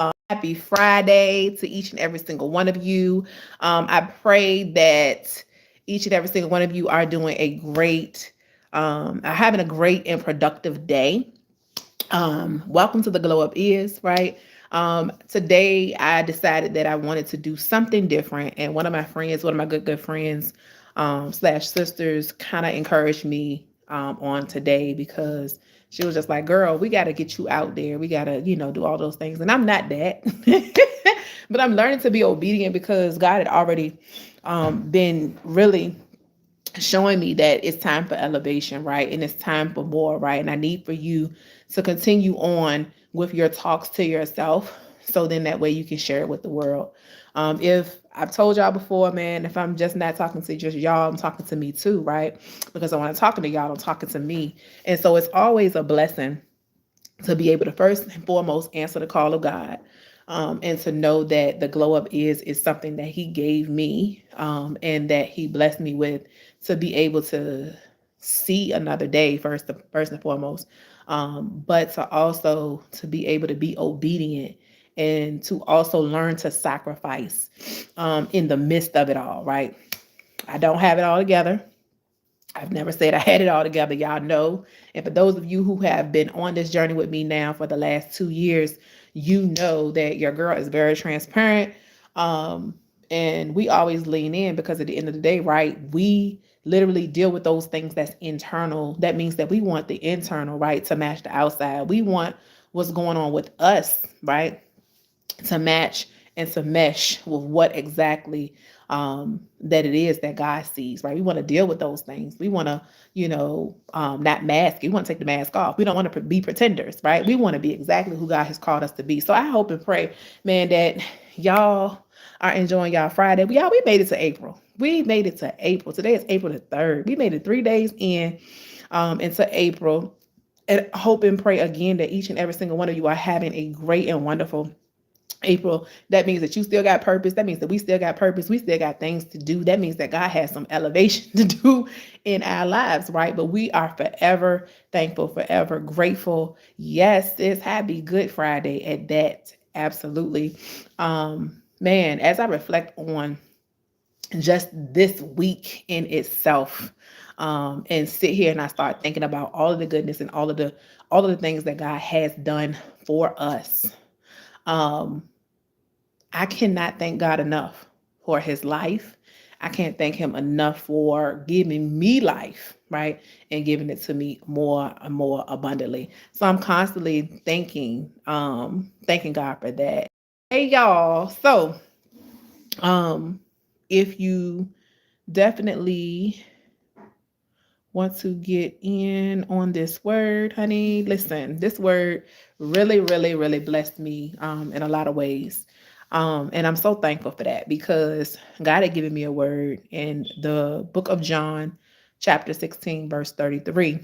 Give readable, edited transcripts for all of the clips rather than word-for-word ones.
Happy Friday to each and every single one of you. I pray that each and every single one of you are doing a great, are having a great and productive day. Welcome to the Glow Up Is, right? Today I decided that I wanted to do something different, and one of my friends, one of my good friends, slash sisters, kind of encouraged me on today because she was just like, "Girl, we got to get you out there. We got to, do all those things." And I'm not that, but I'm learning to be obedient because God had already been really showing me that it's time for elevation, right? And it's time for more, right? And I need for you to continue on with your talks to yourself so then that way you can share it with the world. If I've told y'all before, man, if I'm just not talking to just y'all, I'm talking to me too, right? Because when I'm talking to y'all, I'm talking to me. And so it's always a blessing to be able to first and foremost answer the call of God, and to know that the glow up is something that He gave me, and that He blessed me with to be able to see another day first and foremost, but to also to be able to be obedient and to also learn to sacrifice in the midst of it all. Right, I don't have it all together. I've never said I had it all together, y'all know. And for those of you who have been on this journey with me now for the last 2 years, you know that your girl is very transparent. Um, and we always lean in because at the end of the day, right, we literally deal with those things that's internal. That means that we want the internal, right, to match the outside. We want what's going on with us, right, to match and to mesh with what exactly that it is that God sees, right? We want to deal with those things. We want to, not mask. We want to take the mask off. We don't want to be pretenders, right? We want to be exactly who God has called us to be. So I hope and pray, man, that y'all are enjoying y'all Friday. We made it to April. We made it to April. Today is April the 3rd. We made it 3 days into April. And hope and pray again that each and every single one of you are having a great and wonderful April. That means that you still got purpose. That means that we still got purpose. We still got things to do. That means that God has some elevation to do in our lives, right? But we are forever thankful, forever grateful. Yes, it's happy Good Friday at that. Absolutely. Man, as I reflect on just this week in itself, and sit here and I start thinking about all of the goodness and all of the things that God has done for us. Um, I cannot thank God enough for His life. I can't thank Him enough for giving me life, right? And giving it to me more and more abundantly. So I'm constantly thanking God for that. Hey y'all. So if you definitely want to get in on this word, honey, listen, this word really, really, really blessed me in a lot of ways. And I'm so thankful for that because God had given me a word in the book of John, chapter 16, verse 33.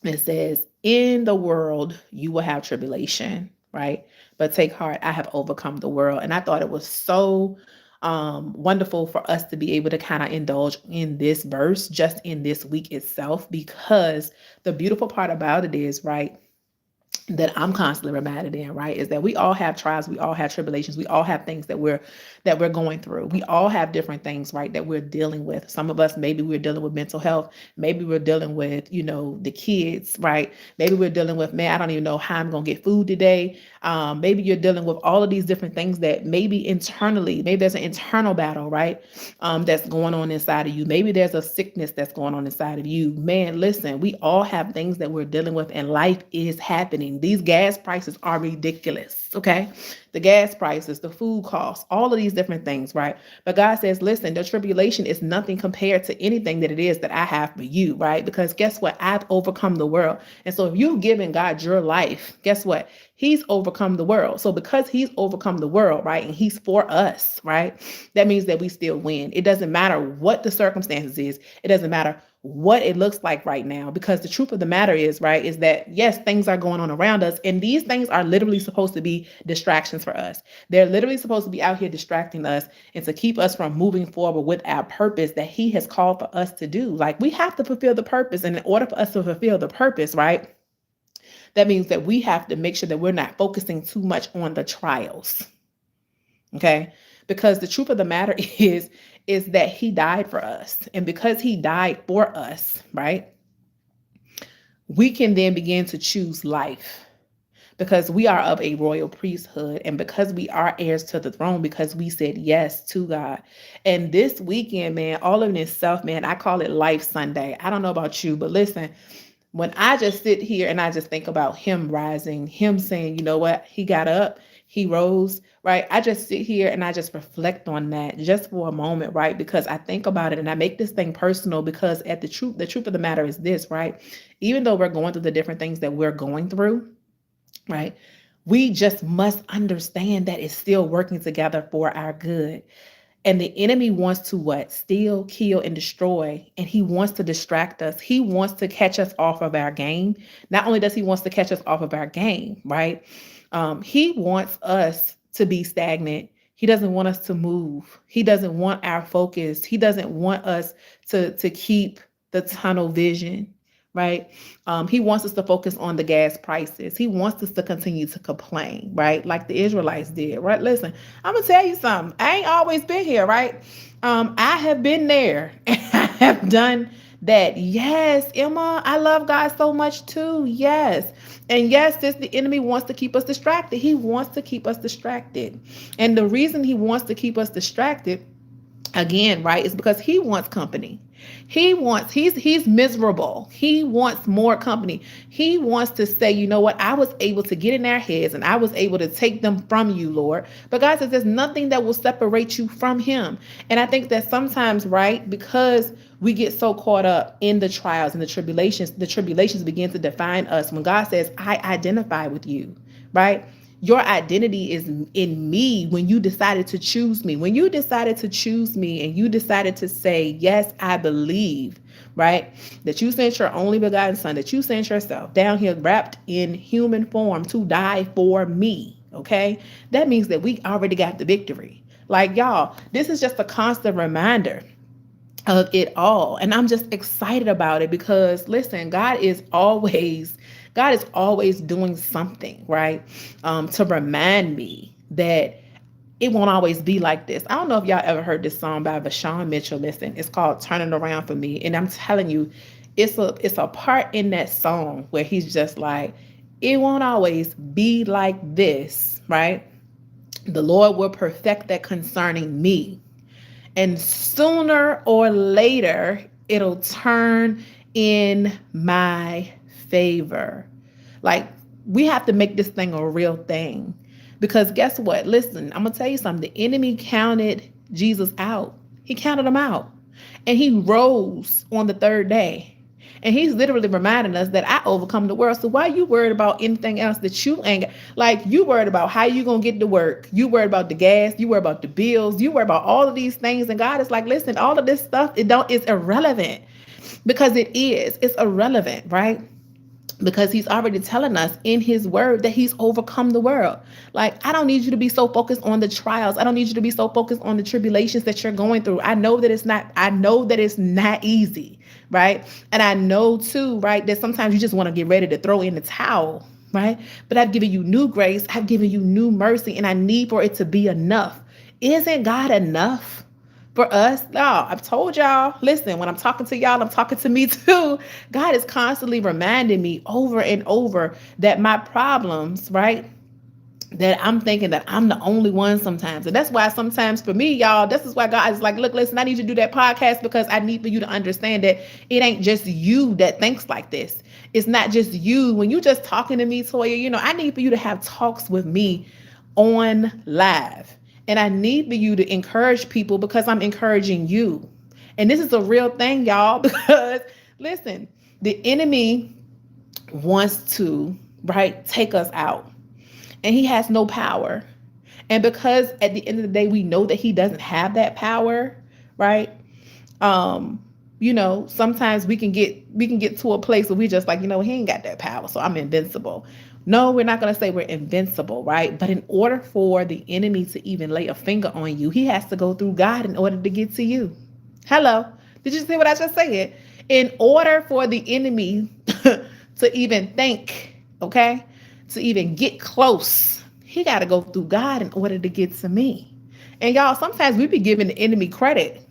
It says, "In the world, you will have tribulation, right? But take heart, I have overcome the world." And I thought it was so wonderful for us to be able to kind of indulge in this verse just in this week itself, because the beautiful part about it is, right, that I'm constantly reminded in, right, is that we all have trials, we all have tribulations, we all have things that we're going through. We all have different things, right, that we're dealing with. Some of us, maybe we're dealing with mental health, maybe we're dealing with, the kids, right? Maybe we're dealing with, man, I don't even know how I'm gonna get food today. Maybe you're dealing with all of these different things that maybe internally, maybe there's an internal battle, right? That's going on inside of you. Maybe there's a sickness that's going on inside of you. Man, listen, we all have things that we're dealing with, and life is happening. These gas prices are ridiculous, okay? The gas prices, the food costs, all of these different things, right? But God says, listen, the tribulation is nothing compared to anything that it is that I have for you, right? Because guess what? I've overcome the world. And so if you've given God your life, guess what? He's overcome the world. So because He's overcome the world, right, and He's for us, right, that means that we still win. It doesn't matter what the circumstances is. It doesn't matter what it looks like right now, because the truth of the matter is, right, is that yes, things are going on around us, and these things are literally supposed to be distractions for us. They're literally supposed to be out here distracting us and to keep us from moving forward with our purpose that He has called for us to do. Like, we have to fulfill the purpose, and in order for us to fulfill the purpose, right, That means that we have to make sure that we're not focusing too much on the trials. Okay? Because the truth of the matter is that he died for us. And because he died for us, right? We can then begin to choose life because we are of a royal priesthood and because we are heirs to the throne because we said yes to God. And this weekend, man, all of itself, man, I call it Life Sunday. I don't know about you, but listen, when I just sit here and I just think about him rising, him saying, you know what, he got up, he rose, right? I just sit here and I just reflect on that just for a moment, right? Because I think about it and I make this thing personal because the truth of the matter is this, right? Even though we're going through the different things that we're going through, right? We just must understand that it's still working together for our good. And the enemy wants to what? Steal, kill, and destroy. And he wants to distract us. He wants to catch us off of our game. Not only does he wants to catch us off of our game, right? He wants us to be stagnant. He doesn't want us to move. He doesn't want our focus. He doesn't want us to keep the tunnel vision, right? He wants us to focus on the gas prices. He wants us to continue to complain, right? Like the Israelites did, right? Listen, I'm gonna tell you something. I ain't always been here, right? I have been there and I have done that. Yes, Emma, I love God so much too. Yes. And yes, the enemy wants to keep us distracted. He wants to keep us distracted. And the reason he wants to keep us distracted, again, right, is because he wants company. He's miserable. He wants more company. He wants to say, you know what, I was able to get in their heads and I was able to take them from you, Lord. But God says there's nothing that will separate you from him. And I think that sometimes, right, because we get so caught up in the trials and the tribulations begin to define us. When God says, I identify with you, right? Your identity is in me when you decided to choose me. When you decided to choose me and you decided to say, yes, I believe, right? That you sent your only begotten son, that you sent yourself down here wrapped in human form to die for me, okay? That means that we already got the victory. Like, y'all, this is just a constant reminder of it all. And I'm just excited about it because listen, God is always doing something, right? To remind me that it won't always be like this. I don't know if y'all ever heard this song by Vashawn Mitchell. Listen, it's called Turn It Around for Me. And I'm telling you, it's a part in that song where he's just like, it won't always be like this, right? The Lord will perfect that concerning me. And sooner or later, it'll turn in my favor. Like, we have to make this thing a real thing. Because guess what? Listen, I'm going to tell you something. The enemy counted Jesus out. He counted him out. And he rose on the third day. And he's literally reminding us that I overcome the world. So why are you worried about anything else that you ain't got? Like, you worried about how you going to get to work. You worried about the gas. You worried about the bills. You worried about all of these things. And God is like, listen, all of this stuff, it's irrelevant. Because it's irrelevant, right? Because he's already telling us in his word that he's overcome the world. Like, I don't need you to be so focused on the trials. I don't need you to be so focused on the tribulations that you're going through. I know that it's not easy, right? And I know too, right, that sometimes you just want to get ready to throw in the towel, right? But I've given you new grace. I've given you new mercy, and I need for it to be enough. Isn't God enough for us? No, I've told y'all, listen, when I'm talking to y'all, I'm talking to me too. God is constantly reminding me over and over that my problems, right? That I'm thinking that I'm the only one sometimes. And that's why sometimes for me, y'all, this is why God is like, look, listen, I need you to do that podcast because I need for you to understand that it ain't just you that thinks like this. It's not just you. When you just talking to me, Toya, I need for you to have talks with me on live. And I need for you to encourage people because I'm encouraging you. And this is a real thing, y'all, because listen, the enemy wants to, right, take us out. And he has no power. And because at the end of the day, we know that he doesn't have that power, right? Sometimes we can get to a place where we just like, he ain't got that power, so I'm invincible. No, we're not going to say we're invincible, right? But in order for the enemy to even lay a finger on you, he has to go through God in order to get to you. Hello. Did you see what I just said? In order for the enemy to even think okay? To even get close, he got to go through God in order to get to me. And y'all, sometimes we be giving the enemy credit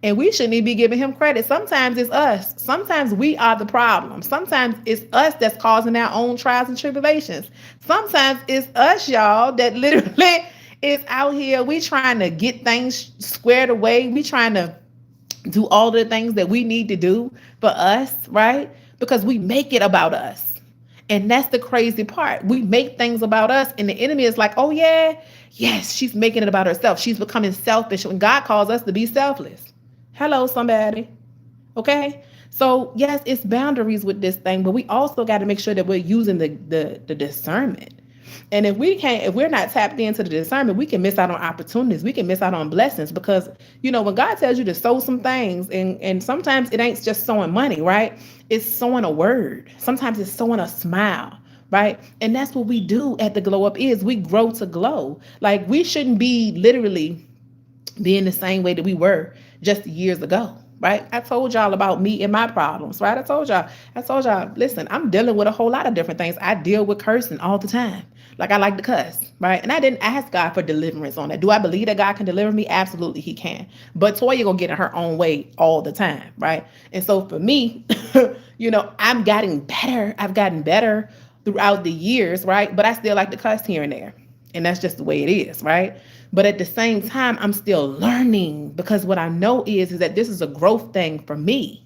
and we shouldn't even be giving him credit. Sometimes it's us. Sometimes we are the problem. Sometimes it's us that's causing our own trials and tribulations. Sometimes it's us, y'all, that literally is out here. We trying to get things squared away. We trying to do all the things that we need to do for us, right? Because we make it about us. And that's the crazy part. We make things about us, and the enemy is like, oh, yeah, yes, she's making it about herself. She's becoming selfish when God calls us to be selfless. Hello, somebody. Okay? So, yes, it's boundaries with this thing, but we also got to make sure that we're using the discernment. And if we're not tapped into the discernment, we can miss out on opportunities. We can miss out on blessings because, when God tells you to sow some things, and sometimes it ain't just sowing money, right? It's sowing a word. Sometimes it's sowing a smile, right? And that's what we do at the Glow Up is we grow to glow. Like we shouldn't be literally being the same way that we were just years ago. Right? I told y'all about me and my problems, right? I told y'all, listen, I'm dealing with a whole lot of different things. I deal with cursing all the time. Like I like to cuss, right? And I didn't ask God for deliverance on that. Do I believe that God can deliver me? Absolutely, he can. But Toya gonna get in her own way all the time, right? And so for me, I'm getting better. I've gotten better throughout the years, right? But I still like to cuss here and there. And that's just the way it is, right? But at the same time, I'm still learning because what I know is that this is a growth thing for me.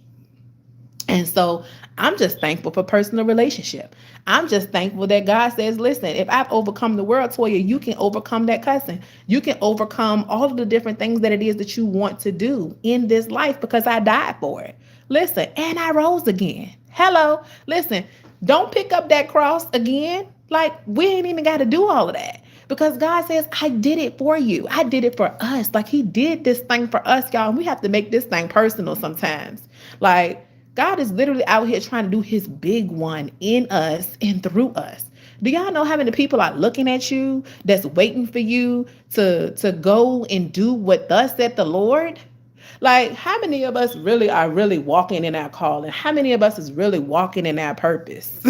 And so I'm just thankful for personal relationship. I'm just thankful that God says, listen, if I've overcome the world, Toya, you can overcome that cussing. You can overcome all of the different things that it is that you want to do in this life because I died for it. Listen, and I rose again. Hello. Listen, don't pick up that cross again. Like we ain't even got to do all of that. Because God says, I did it for you. I did it for us. Like he did this thing for us, y'all. And we have to make this thing personal sometimes. Like God is literally out here trying to do his big one in us and through us. Do y'all know how many people are looking at you that's waiting for you to go and do what thus said the Lord? Like how many of us really are really walking in our calling? How many of us is really walking in our purpose?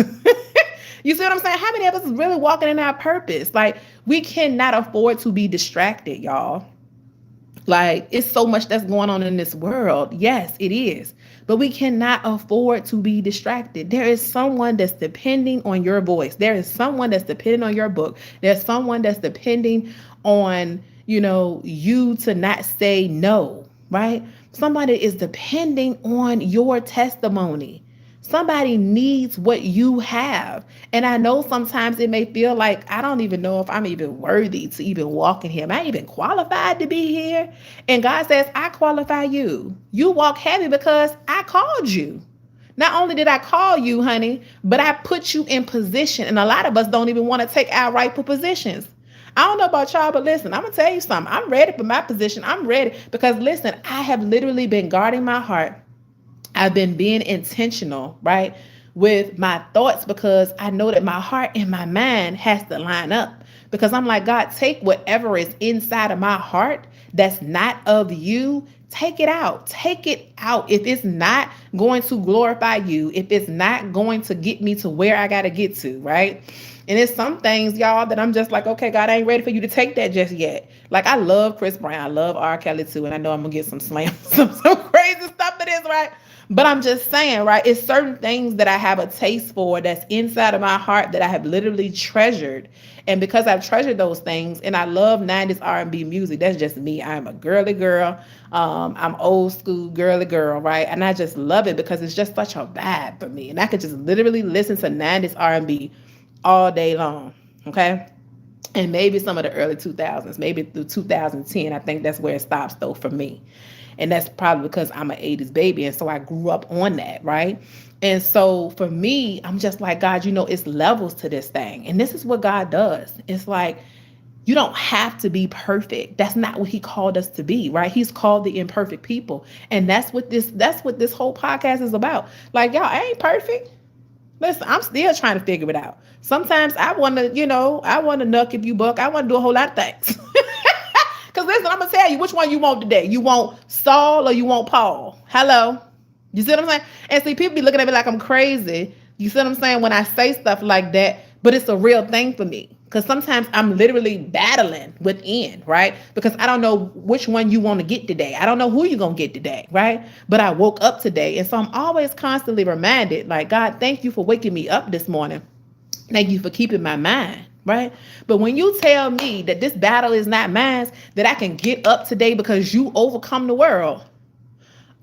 You see what I'm saying? How many of us is really walking in our purpose? Like we cannot afford to be distracted, y'all. Like it's so much that's going on in this world. Yes, it is. But we cannot afford to be distracted. There is someone that's depending on your voice. There is someone that's depending on your book. There's someone that's depending on, you to not say no, right? Somebody is depending on your testimony. Somebody needs what you have. And I know sometimes it may feel like I don't even know if I'm even worthy to even walk in here. Am I even qualified to be here? And God says, I qualify you. You walk heavy because I called you. Not only did I call you, honey, but I put you in position. And a lot of us don't even want to take our rightful positions. I don't know about y'all, but listen, I'm going to tell you something. I'm ready for my position. I'm ready because listen, I have literally been guarding my heart. I've been being intentional, right, with my thoughts because I know that my heart and my mind has to line up because I'm like, God, take whatever is inside of my heart that's not of you. Take it out. Take it out. If it's not going to glorify you, if it's not going to get me to where I got to get to, right? And it's some things, y'all, that I'm just like, okay, God, I ain't ready for you to take that just yet. Like, I love Chris Brown. I love R. Kelly, too. And I know I'm going to get some slam, some crazy stuff for this, right? But I'm just saying, right, it's certain things that I have a taste for that's inside of my heart that I have literally treasured. And because I've treasured those things, and I love 90s R&B music, that's just me. I'm a girly girl. I'm old school girly girl, right? And I just love it because it's just such a vibe for me. And I could just literally listen to 90s R&B all day long, okay? And maybe some of the early 2000s, maybe through 2010. I think that's where it stops, though, for me. And that's probably because I'm an 80s baby. And so I grew up on that, right? And so for me, I'm just like, God, it's levels to this thing. And this is what God does. It's like, you don't have to be perfect. That's not what he called us to be, right? He's called the imperfect people. And that's what this whole podcast is about. Like, y'all, I ain't perfect. Listen, I'm still trying to figure it out. Sometimes I want to, nuck if you buck. I want to do a whole lot of things. Because listen, I'm going to tell you which one you want today. You want Saul or you want Paul? Hello? You see what I'm saying? And see, people be looking at me like I'm crazy You see what I'm saying? When I say stuff like that, but it's a real thing for me. Because sometimes I'm literally battling within, right? Because I don't know which one you want to get today. I don't know who you're going to get today, right? But I woke up today. And so I'm always constantly reminded, like, God, thank you for waking me up this morning. Thank you for keeping my mind, right? But when you tell me that this battle is not mine, that I can get up today because you overcome the world.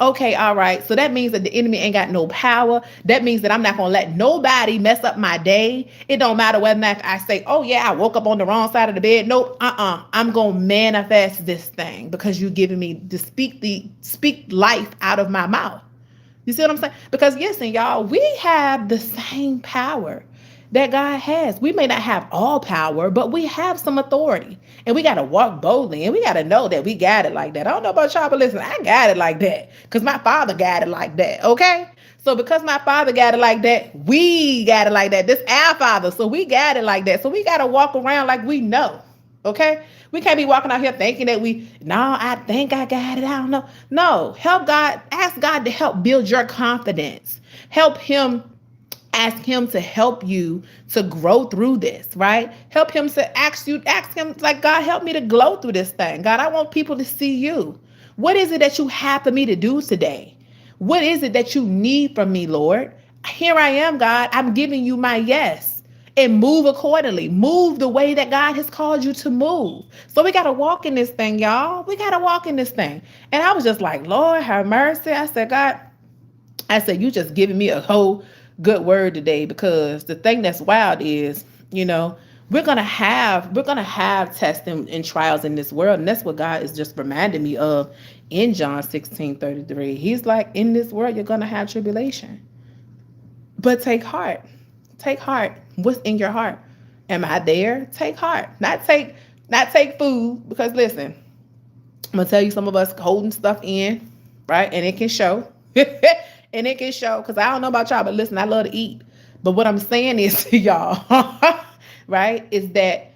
Okay, all right. So that means that the enemy ain't got no power. That means that I'm not going to let nobody mess up my day. It don't matter whether or not I say, oh yeah, I woke up on the wrong side of the bed. Nope. I'm going to manifest this thing because you're giving me to speak life out of my mouth. You see what I'm saying? Because listen, y'all, we have the same power that God has. We may not have all power, but we have some authority. And we got to walk boldly. And we got to know that we got it like that. I don't know about y'all, but listen, I got it like that. Because my father got it like that. Okay? So because my father got it like that, we got it like that. This our father. So we got it like that. So we got to walk around like we know. Okay? We can't be walking out here thinking that I think I got it. I don't know. No, help God, ask God to help build your confidence. Ask him to help you to grow through this, right? Help him to ask him, like, God, help me to glow through this thing. God, I want people to see you. What is it that you have for me to do today? What is it that you need from me, Lord? Here I am, God. I'm giving you my yes. And move accordingly. Move the way that God has called you to move. So we got to walk in this thing, y'all. We got to walk in this thing. And I was just like, Lord, have mercy. I said, God, you just giving me a whole good word today, because the thing that's wild is, we're gonna have tests and trials in this world. And that's what God is just reminding me of in John 16:33. He's like, in this world, you're gonna have tribulation. But take heart. Take heart. What's in your heart? Am I there? Take heart. Not take food, because listen, I'm gonna tell you, some of us holding stuff in, right? And it can show. And it can show, because I don't know about y'all, but listen, I love to eat. But what I'm saying is to y'all, right, is that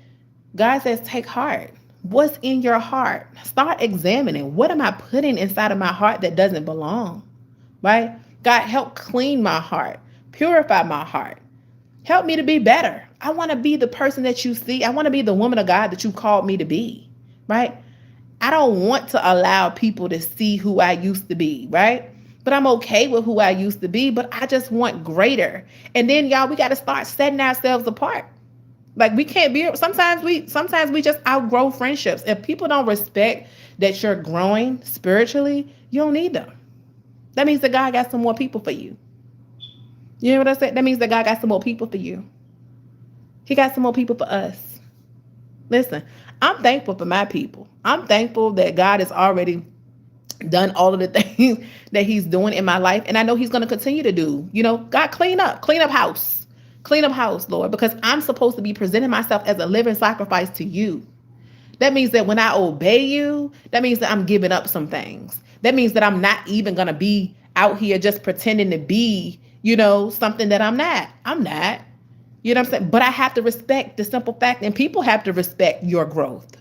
God says, take heart. What's in your heart? Start examining. What am I putting inside of my heart that doesn't belong, right? God, help clean my heart. Purify my heart. Help me to be better. I want to be the person that you see. I want to be the woman of God that you called me to be, right? I don't want to allow people to see who I used to be, right? But I'm okay with who I used to be, but I just want greater. And then, y'all, we got to start setting ourselves apart. Like, we can't be, sometimes we just outgrow friendships. If people don't respect that you're growing spiritually, you don't need them. That means that God got some more people for you. You know what I said? That means that God got some more people for you. He got some more people for us. Listen, I'm thankful for my people. I'm thankful that God has already done all of the things that he's doing in my life. And I know he's going to continue to do. God, clean up house. Clean up house, Lord, because I'm supposed to be presenting myself as a living sacrifice to you. That means that when I obey you, that means that I'm giving up some things. That means that I'm not even going to be out here just pretending to be, something that I'm not. I'm not. You know what I'm saying? But I have to respect the simple fact, and people have to respect your growth.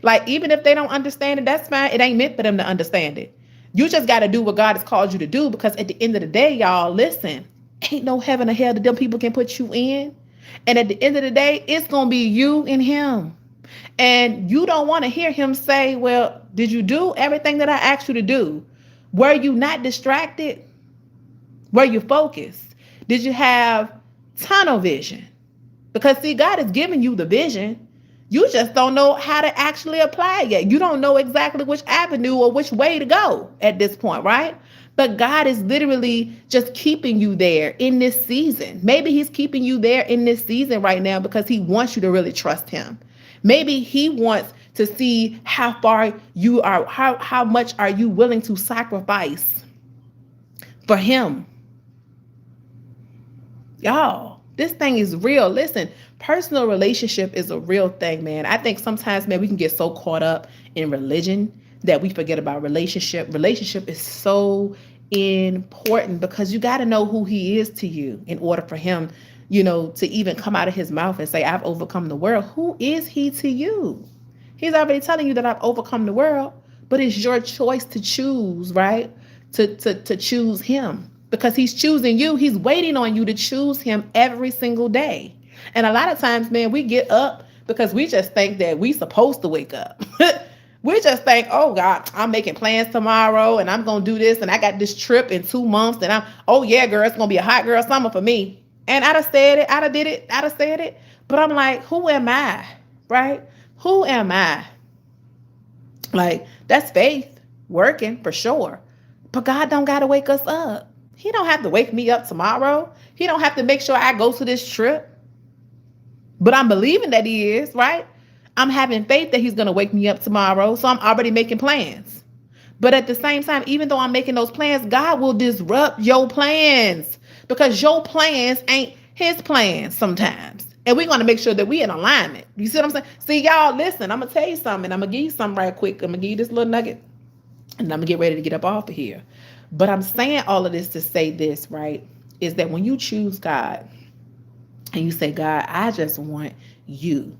Like, even if they don't understand it, that's fine. It ain't meant for them to understand it. You just got to do what God has called you to do, because at the end of the day, y'all, listen, ain't no heaven or hell that them people can put you in. And at the end of the day, it's going to be you and him. And you don't want to hear him say, well, did you do everything that I asked you to do? Were you not distracted? Were you focused? Did you have tunnel vision? Because, see, God has given you the vision. You just don't know how to actually apply it yet. You don't know exactly which avenue or which way to go at this point, right? But God is literally just keeping you there in this season. Maybe he's keeping you there in this season right now because he wants you to really trust him. Maybe he wants to see how far you are, how much are you willing to sacrifice for him. Y'all, this thing is real. Listen, personal relationship is a real thing, man. I think sometimes, man, we can get so caught up in religion that we forget about relationship. Relationship is so important because you got to know who he is to you in order for him, to even come out of his mouth and say, I've overcome the world. Who is he to you? He's already telling you that I've overcome the world, but it's your choice to choose, right? To choose him. because he's choosing you. He's waiting on you to choose him every single day. And a lot of times, man, we get up because we just think that we supposed to wake up. We just think, oh God, I'm making plans tomorrow and I'm going to do this. And I got this trip in 2 months and oh yeah, girl, it's going to be a hot girl summer for me. And I'd have said it, I'd have did it, I'd have said it. But I'm like, who am I? Right? Who am I? Like, that's faith working for sure. But God don't got to wake us up. He don't have to wake me up tomorrow. He don't have to make sure I go to this trip. But I'm believing that he is, right? I'm having faith that he's going to wake me up tomorrow. So I'm already making plans. But at the same time, even though I'm making those plans, God will disrupt your plans because your plans ain't his plans sometimes. And we're going to make sure that we in alignment. You see what I'm saying? See, y'all, listen, I'm going to tell you something. I'm going to give you something right quick. I'm going to give you this little nugget. And I'm going to get ready to get up off of here. But I'm saying all of this to say this, right? Is that when you choose God and you say, God, I just want you,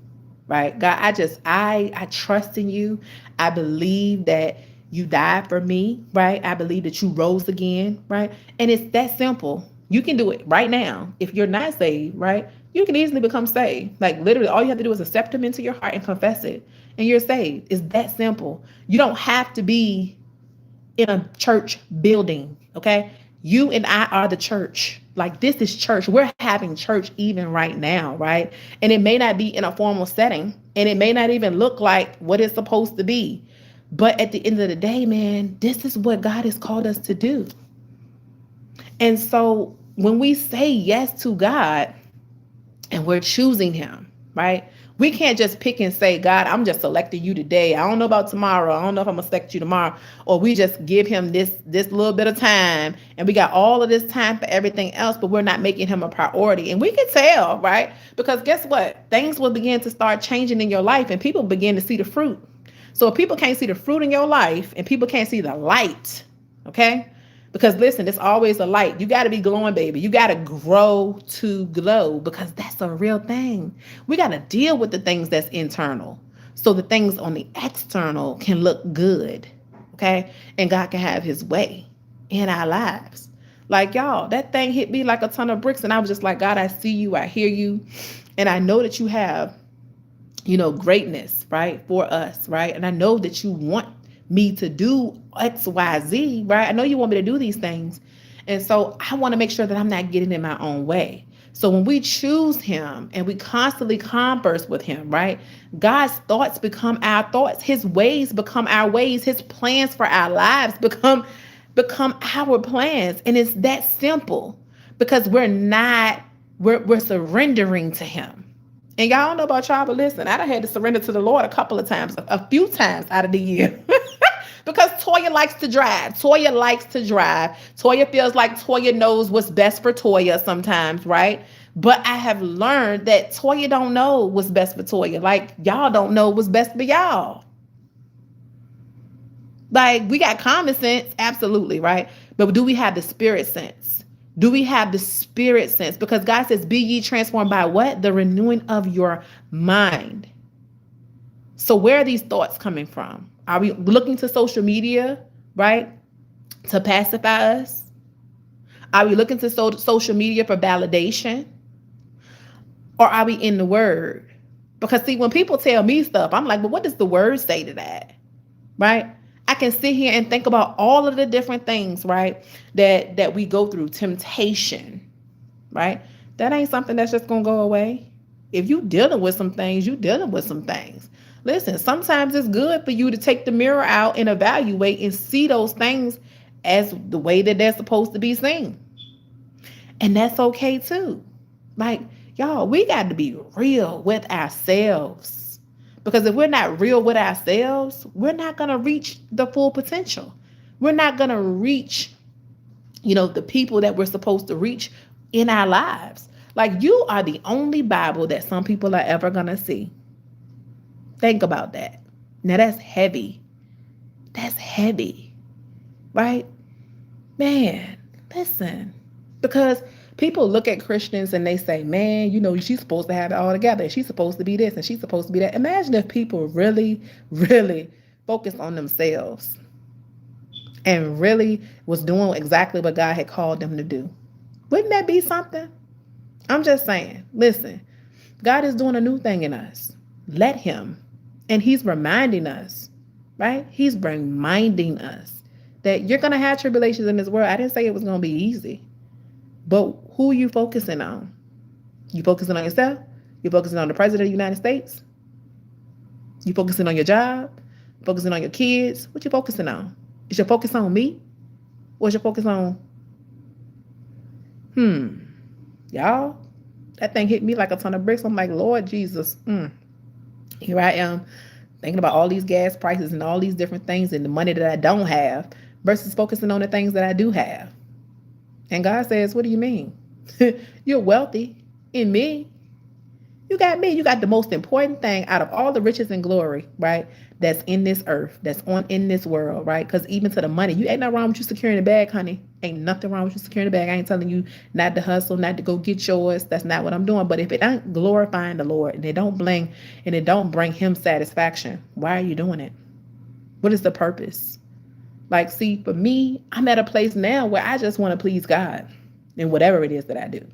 right? God, I trust in you. I believe that you died for me, right? I believe that you rose again, right? And it's that simple. You can do it right now. If you're not saved, right? You can easily become saved. Like literally all you have to do is accept him into your heart and confess it. And you're saved. It's that simple. You don't have to be in a church building, okay? You and I are the church. Like this is church. We're having church even right now, right? And it may not be in a formal setting and it may not even look like what it's supposed to be. But at the end of the day, man, this is what God has called us to do. And so when we say yes to God and we're choosing him, right? We can't just pick and say, God, I'm just selecting you today. I don't know about tomorrow. I don't know if I'm going to select you tomorrow. Or we just give him this little bit of time and we got all of this time for everything else, but we're not making him a priority. And we can tell, right? Because guess what? Things will begin to start changing in your life and people begin to see the fruit. So if people can't see the fruit in your life and people can't see the light, okay? Because listen, it's always a light. You got to be glowing, baby. You got to grow to glow because that's a real thing. We got to deal with the things that's internal so the things on the external can look good, okay? And God can have his way in our lives. Like, y'all, that thing hit me like a ton of bricks. And I was just like, God, I see you. I hear you. And I know that you have, greatness, right, for us, right? And I know that you want me to do X, Y, Z, right? I know you want me to do these things. And so I want to make sure that I'm not getting in my own way. So when we choose him and we constantly converse with him, right? God's thoughts become our thoughts. His ways become our ways. His plans for our lives become our plans. And it's that simple because we're surrendering to him. And y'all don't know about y'all, but listen, I done had to surrender to the Lord a couple of times, a few times out of the year. Because Toya likes to drive. Toya feels like Toya knows what's best for Toya sometimes, right? But I have learned that Toya don't know what's best for Toya. Like, y'all don't know what's best for y'all. Like, we got common sense, absolutely, right? But do we have the spirit sense? Do we have the spirit sense? Because God says, be ye transformed by what? The renewing of your mind. So where are these thoughts coming from? Are we looking to social media, right, to pacify us? Are we looking to social media for validation? Or are we in the word? Because see, when people tell me stuff, I'm like, well, what does the word say to that? Right? I can sit here and think about all of the different things, right, that we go through. Temptation, right? That ain't something that's just going to go away. If you dealing with some things, you dealing with some things. Listen, sometimes it's good for you to take the mirror out and evaluate and see those things as the way that they're supposed to be seen. And that's okay too. Like, y'all, we got to be real with ourselves. Because if we're not real with ourselves, we're not going to reach the full potential. We're not going to reach, the people that we're supposed to reach in our lives. Like, you are the only Bible that some people are ever going to see. Think about that. Now, that's heavy. That's heavy, right? Man, listen. Because people look at Christians and they say, man, she's supposed to have it all together. She's supposed to be this and she's supposed to be that. Imagine if people really, really focus on themselves and really was doing exactly what God had called them to do. Wouldn't that be something? I'm just saying, listen, God is doing a new thing in us. Let Him. And He's reminding us, right? He's reminding us that you're going to have tribulations in this world. I didn't say it was going to be easy, but who are you focusing on? You focusing on yourself? You focusing on the President of the United States? You focusing on your job? Focusing on your kids? What you focusing on? Is your focus on me? Or is your focus on, y'all? That thing hit me like a ton of bricks. I'm like, Lord Jesus, here I am thinking about all these gas prices and all these different things and the money that I don't have versus focusing on the things that I do have. And God says, what do you mean? You're wealthy in me. You got me. You got the most important thing out of all the riches and glory, right? That's in this earth, that's on in this world, right? Because even to the money, you ain't nothing wrong with you securing the bag, honey. Ain't nothing wrong with you securing the bag. I ain't telling you not to hustle, not to go get yours. That's not what I'm doing. But if it ain't glorifying the Lord and it don't bring Him satisfaction, why are you doing it? What is the purpose? Like, see, for me, I'm at a place now where I just want to please God in whatever it is that I do,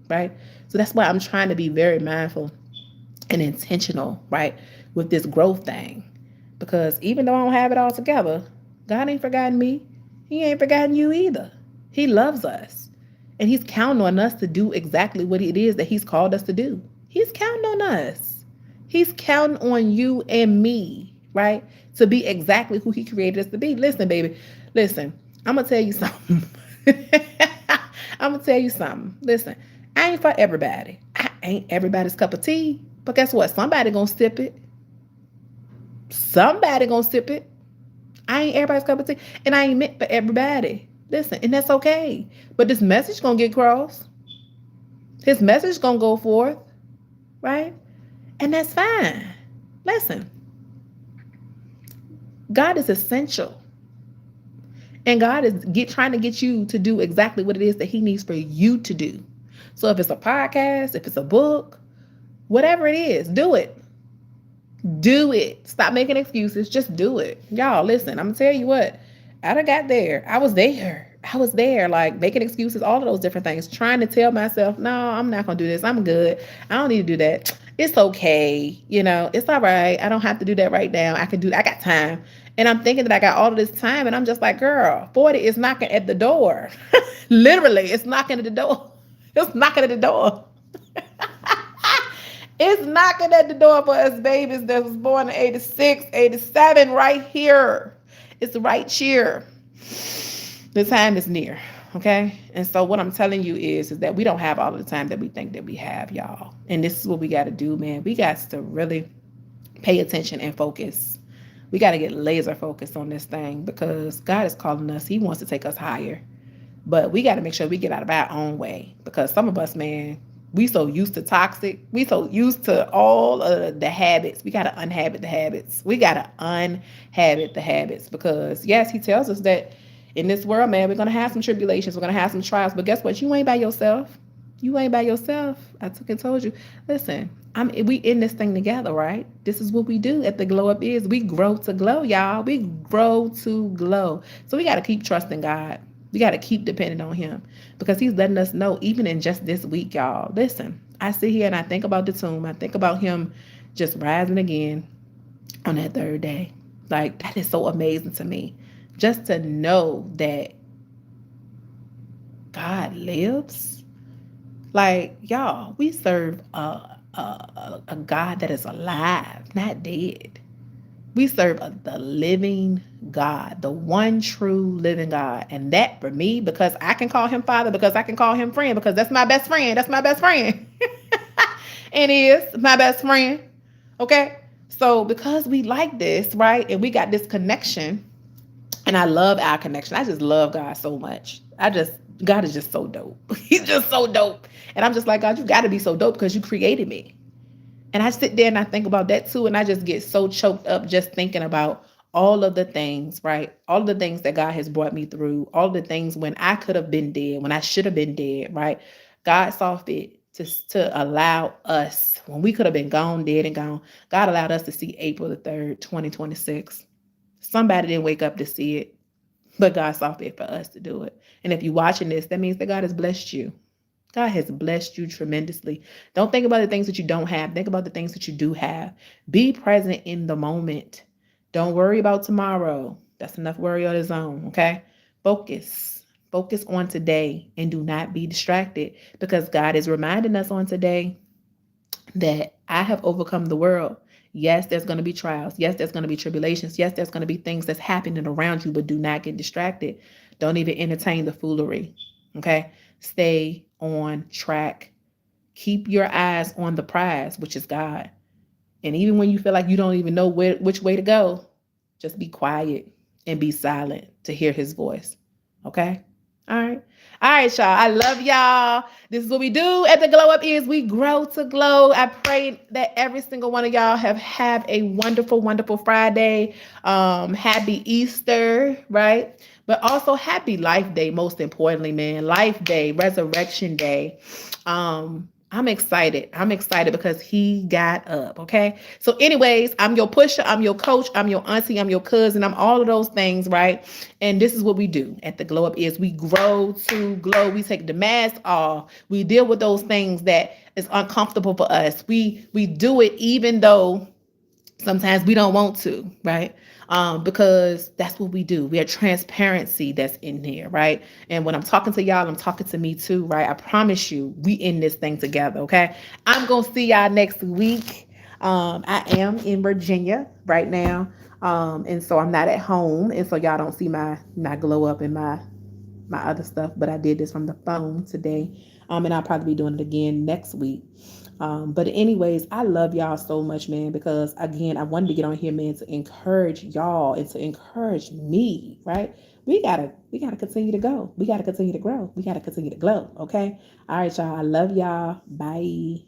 right? So that's why I'm trying to be very mindful and intentional, right, with this growth thing. Because even though I don't have it all together, God ain't forgotten me. He ain't forgotten you either. He loves us. And He's counting on us to do exactly what it is that He's called us to do. He's counting on us. He's counting on you and me, right, to be exactly who He created us to be. Listen, baby. Listen, I'm going to tell you something. I'm going to tell you something. Listen, I ain't for everybody. I ain't everybody's cup of tea. But guess what? Somebody gonna sip it. Somebody gonna sip it. I ain't everybody's cup of tea. And I ain't meant for everybody. Listen, and that's okay. But this message gonna get crossed. His message gonna go forth. Right? And that's fine. Listen. God is essential. And God is trying to get you to do exactly what it is that He needs for you to do. So if it's a podcast, if it's a book, whatever it is, do it. Do it. Stop making excuses. Just do it. Y'all, listen, I'm going to tell you what. I done got there. I was there, like making excuses, all of those different things, trying to tell myself, no, I'm not going to do this. I'm good. I don't need to do that. It's okay. It's all right. I don't have to do that right now. I got time. And I'm thinking that I got all of this time. And I'm just like, girl, 40 is knocking at the door. Literally, it's knocking at the door. It's knocking at the door. It's knocking at the door for us babies that was born in 86, 87, right here. It's right here. The time is near, okay? And so what I'm telling you is that we don't have all of the time that we think that we have, y'all. And this is what we got to do, man. We got to really pay attention and focus. We got to get laser focused on this thing because God is calling us. He wants to take us higher. But we got to make sure we get out of our own way because some of us, man, we so used to toxic. We so used to all of the habits. We got to unhabit the habits. We got to unhabit the habits because, yes, He tells us that in this world, man, we're going to have some tribulations. We're going to have some trials. But guess what? You ain't by yourself. You ain't by yourself. I took and told you. Listen, we in this thing together, right? This is what we do at the Glow Up Is. We grow to glow, y'all. We grow to glow. So we got to keep trusting God. We got to keep depending on Him because He's letting us know even in just this week, y'all. Listen, I sit here and I think about the tomb. I think about Him just rising again on that third day. Like, that is so amazing to me. Just to know that God lives. Like, y'all, we serve a God that is alive, not dead. We serve the living God, the one true living God. And that for me, because I can call Him Father, because I can call Him friend, because that's my best friend. That's my best friend. And He is my best friend. Okay? So because we like this, right? And we got this connection, and I love our connection. I just love God so much. God is just so dope. He's just so dope. And I'm just like, God, you got to be so dope because you created me. And I sit there and I think about that too. And I just get so choked up just thinking about all of the things, right? All of the things that God has brought me through, all the things when I could have been dead, when I should have been dead, right? God saw fit to allow us, when we could have been gone, dead and gone, God allowed us to see April the 3rd, 2026. Somebody didn't wake up to see it. but God saw fit for us to do it. And if you're watching this, that means that God has blessed you. God has blessed you tremendously. Don't think about the things that you don't have. Think about the things that you do have. Be present in the moment. Don't worry about tomorrow. That's enough worry on its own, okay? Focus. Focus on today and do not be distracted, because God is reminding us on today that I have overcome the world. Yes, there's going to be trials. Yes, there's going to be tribulations. Yes, there's going to be things that's happening around you, but do not get distracted. Don't even entertain the foolery. Okay? Stay on track. Keep your eyes on the prize, which is God. And even when you feel like you don't even know which way to go, just be quiet and be silent to hear his voice. Okay? All right. All right, y'all. I love y'all. This is what we do at the Glow Up is we grow to glow. I pray that every single one of y'all have a wonderful, wonderful Friday. Happy Easter, right? But also happy Life Day, most importantly, man. Life Day, Resurrection Day. I'm excited. I'm excited because he got up. Okay. So, anyways, I'm your pusher. I'm your coach. I'm your auntie. I'm your cousin. I'm all of those things, right? And this is what we do at the Glow Up is we grow to glow. We take the mask off. We deal with those things that is uncomfortable for us. We do it even though sometimes we don't want to, right? Because that's what we do. We have transparency that's in here, right? And when I'm talking to y'all, I'm talking to me too, right? I promise you, we in this thing together, okay? I'm gonna see y'all next week. I am in Virginia right now, and so I'm not at home, and so y'all don't see my glow up and my other stuff, but I did this from the phone today. And I'll probably be doing it again next week. But anyways, I love y'all so much, man, because again, I wanted to get on here, man, to encourage y'all and to encourage me, right? We gotta continue to go. We gotta continue to grow. We gotta continue to glow. Okay. All right, y'all. I love y'all. Bye.